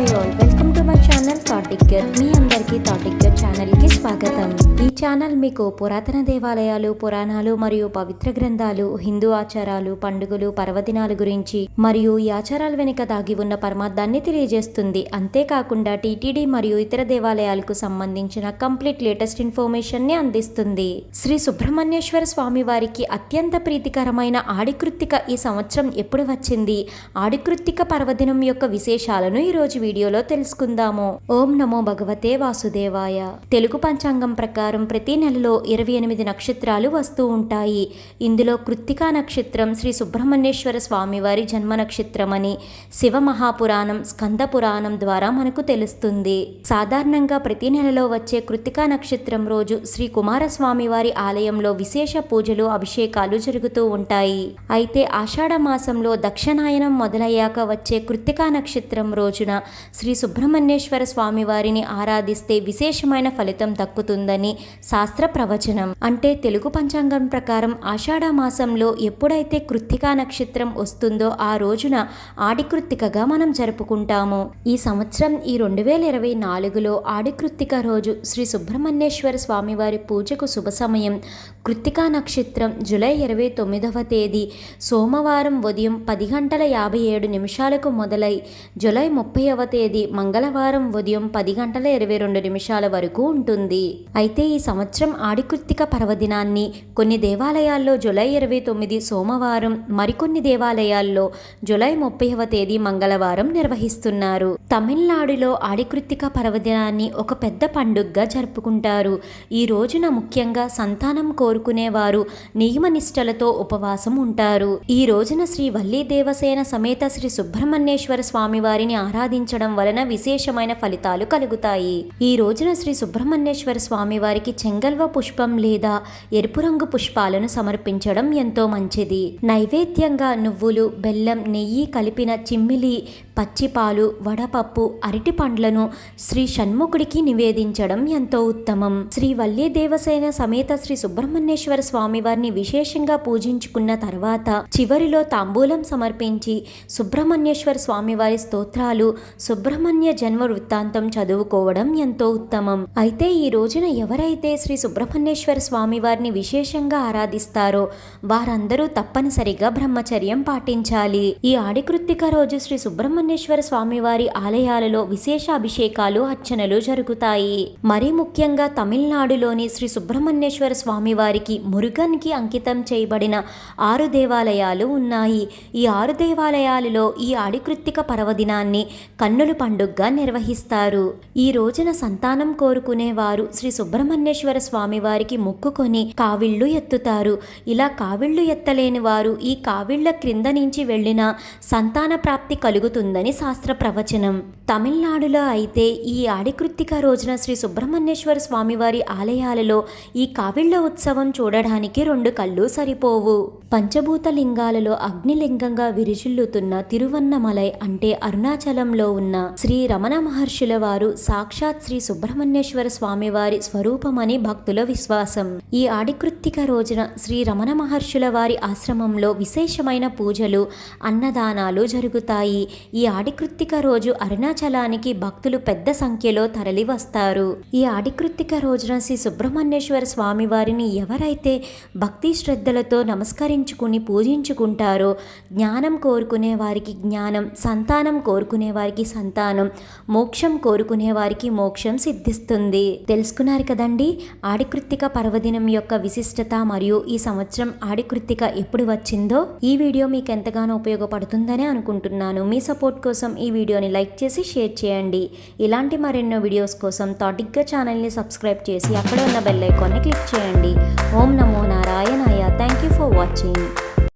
Hi all, welcome to my channel థాటిక్కర్. మీ అందరికీ థాటిక్కర్ ఛానల్కి స్వాగతం. ఈ ఛానల్ మీకు పురాతన దేవాలయాలు, పురాణాలు మరియు పవిత్ర గ్రంథాలు, హిందూ ఆచారాలు, పండుగలు, పర్వదినాల గురించి మరియు ఈ ఆచారాల వెనుక దాగి ఉన్న పరమార్థాన్ని తెలియజేస్తుంది. అంతేకాకుండా టీటీడీ మరియు ఇతర దేవాలయాలకు సంబంధించిన కంప్లీట్ లేటెస్ట్ ఇన్ఫర్మేషన్ ని అందిస్తుంది. శ్రీ సుబ్రహ్మణ్యేశ్వర స్వామి వారికి అత్యంత ప్రీతికరమైన ఆడికృత్తిక ఈ సంవత్సరం ఎప్పుడు వచ్చింది, ఆడికృత్తిక పర్వదినం యొక్క విశేషాలను ఈ రోజు వీడియోలో తెలుసుకుందాము. ఓం నమో భగవతే వాసుదేవాయ. తెలుగు పంచాంగం ప్రకారం ప్రతి నెలలో 28 నక్షత్రాలు వస్తూ ఉంటాయి. ఇందులో కృత్తికా నక్షత్రం శ్రీ సుబ్రహ్మణ్యేశ్వర స్వామి వారి జన్మ నక్షత్రం అని శివ మహాపురాణం, స్కంద పురాణం ద్వారా మనకు తెలుస్తుంది. సాధారణంగా ప్రతి నెలలో వచ్చే కృత్తికా నక్షత్రం రోజు శ్రీ కుమారస్వామి వారి ఆలయంలో విశేష పూజలు, అభిషేకాలు జరుగుతూ ఉంటాయి. అయితే ఆషాఢ మాసంలో దక్షిణాయనం మొదలయ్యాక వచ్చే కృత్తికా నక్షత్రం రోజున శ్రీ సుబ్రహ్మణ్యేశ్వర స్వామి వారిని ఆరాధిస్తే విశేషమైన ఫలితం దక్కుతుందని శాస్త్ర ప్రవచనం. అంటే తెలుగు పంచాంగం ప్రకారం ఆషాఢ మాసంలో ఎప్పుడైతే కృత్తికా నక్షత్రం వస్తుందో ఆ రోజున ఆడికృత్తికగా మనం జరుపుకుంటాము. ఈ సంవత్సరం ఈ 2024లో ఆడికృత్తిక రోజు శ్రీ సుబ్రహ్మణ్యేశ్వర స్వామి వారి పూజకు శుభ సమయం కృత్తికా నక్షత్రం జూలై 29వ తేదీ సోమవారం ఉదయం 10:57 మొదలై జూలై 30వ తేదీ మంగళవారం ఉదయం 10:22 వరకు ఉంటుంది. అయితే ఈ సంవత్సరం ఆడికృత్తిక పర్వదినాన్ని కొన్ని దేవాలయాల్లో జూలై 29 సోమవారం, మరికొన్ని దేవాలయాల్లో జూలై 30వ తేదీ మంగళవారం నిర్వహిస్తున్నారు. తమిళనాడులో ఆడికృత్తిక పర్వదినాన్ని ఒక పెద్ద పండుగగా జరుపుకుంటారు. ఈ రోజున ముఖ్యంగా సంతానం కోరుకునేవారు నియమనిష్టలతో ఉపవాసం ఉంటారు. ఈ రోజున శ్రీ వల్లీ దేవసేన సమేత శ్రీ సుబ్రహ్మణ్యేశ్వర స్వామి వారిని ఆరాధించడం వలన విశేషమైన ఫలితాలు కలుగుతాయి. ఈ రోజున శ్రీ సుబ్రహ్మణ్యేశ్వర స్వామి వారికి చెంగల్వ పుష్పం లేదా ఎరుపు రంగు పుష్పాలను సమర్పించడం ఎంతో మంచిది. నైవేద్యంగా నువ్వులు, బెల్లం, నెయ్యి కలిపిన చిమ్మిలి, పచ్చిపాలు, వడపప్పు, అరటి పండ్లను శ్రీ షణ్ముఖుడికి నివేదించడం ఎంతో ఉత్తమం. శ్రీ వల్లీ దేవసేన సమేత శ్రీ సుబ్రహ్మణ్యేశ్వర స్వామి వారిని విశేషంగా పూజించుకున్న తర్వాత చివరిలో తాంబూలం సమర్పించి సుబ్రహ్మణ్యేశ్వర స్వామి వారి స్తోత్రాలు, సుబ్రహ్మణ్య జన్మ వృత్తాంతం చదువుకోవడం ఎంతో ఉత్తమం. అయితే ఈ రోజున ఎవరైతే శ్రీ సుబ్రహ్మణ్యేశ్వర స్వామి వారిని విశేషంగా ఆరాధిస్తారో వారందరూ తప్పనిసరిగా బ్రహ్మచర్యం పాటించాలి. ఈ ఆడికృత్తిక రోజు శ్రీ సుబ్రహ్మణ్యేశ్వర స్వామి వారి ఆలయాలలో విశేష అభిషేకాలు, అర్చనలు జరుగుతాయి. మరీ ముఖ్యంగా తమిళనాడులోని శ్రీ సుబ్రహ్మణ్యేశ్వర స్వామి వారికి మురుగన్కి అంకితం చేయబడిన 6 దేవాలయాలు ఉన్నాయి. ఈ 6 దేవాలయాలలో ఈ ఆడికృత్తిక పర్వదినాన్ని కన్నుల పండుగగా నిర్వహిస్తారు. ఈ రోజున సంతానం కోరుకునే వారు శ్రీ సుబ్రహ్మణ్యేశ్వర స్వామి వారికి మొక్కుకొని కావిళ్ళు ఎత్తుతారు. ఇలా కావిళ్ళు ఎత్తలేని వారు ఈ కావిళ్ళ క్రింద నుంచి వెళ్ళిన సంతాన ప్రాప్తి కలుగుతుందని శాస్త్ర ప్రవచనం. తమిళనాడులో అయితే ఈ ఆడికృత్తిక రోజున శ్రీ సుబ్రహ్మణ్యేశ్వర స్వామి వారి ఆలయాలలో ఈ కావిళ్ళ ఉత్సవం చూడడానికి 2 కళ్ళు సరిపోవు. పంచభూత లింగాలలో అగ్నిలింగంగా విరిజిల్లుతున్న తిరువన్నమలై అంటే అరుణాచలంలో ఉన్న శ్రీ రమణ మహర్షుల వారు సాక్షాత్ శ్రీ సుబ్రహ్మణ్యేశ్వర స్వామి వారి స్వరూపమని భక్తుల విశ్వాసం. ఈ ఆడికృత్తిక రోజున శ్రీ రమణ మహర్షుల వారి ఆశ్రమంలో విశేషమైన పూజలు, అన్నదానాలు జరుగుతాయి. ఈ ఆడికృత్తిక రోజు అరుణాచలానికి భక్తులు పెద్ద సంఖ్యలో తరలి వస్తారు. ఈ ఆడికృత్తిక రోజున శ్రీ సుబ్రహ్మణ్యేశ్వర స్వామి వారిని ఎవరైతే భక్తి శ్రద్ధలతో నమస్కరించుకుని పూజించుకుంటారో జ్ఞానం కోరుకునే వారికి జ్ఞానం, సంతానం కోరుకునే వారికి సంతానం, మోక్షం కోరుకునే వారికి మోక్షం సిద్ధిస్తుంది. తెలుసుకున్నారు కదండి ఆడికృత్తిక పర్వదినం యొక్క విశిష్టత మరియు ఈ సంవత్సరం ఆడికృత్తిక ఎప్పుడు వచ్చిందో. ఈ వీడియో మీకు ఎంతగానో ఉపయోగపడుతుందని అనుకుంటున్నాను. మీ సపోర్ట్ కోసం ఈ వీడియోని లైక్ చేసి షేర్ చేయండి. ఇలాంటి మరెన్నో వీడియోస్ కోసం థాటిక్కర్ ఛానల్ని సబ్స్క్రైబ్ చేసి అక్కడ ఉన్న బెల్ ఐకాన్ని క్లిక్ చేయండి. ఓం నమో నారాయణాయ. Thank you for watching.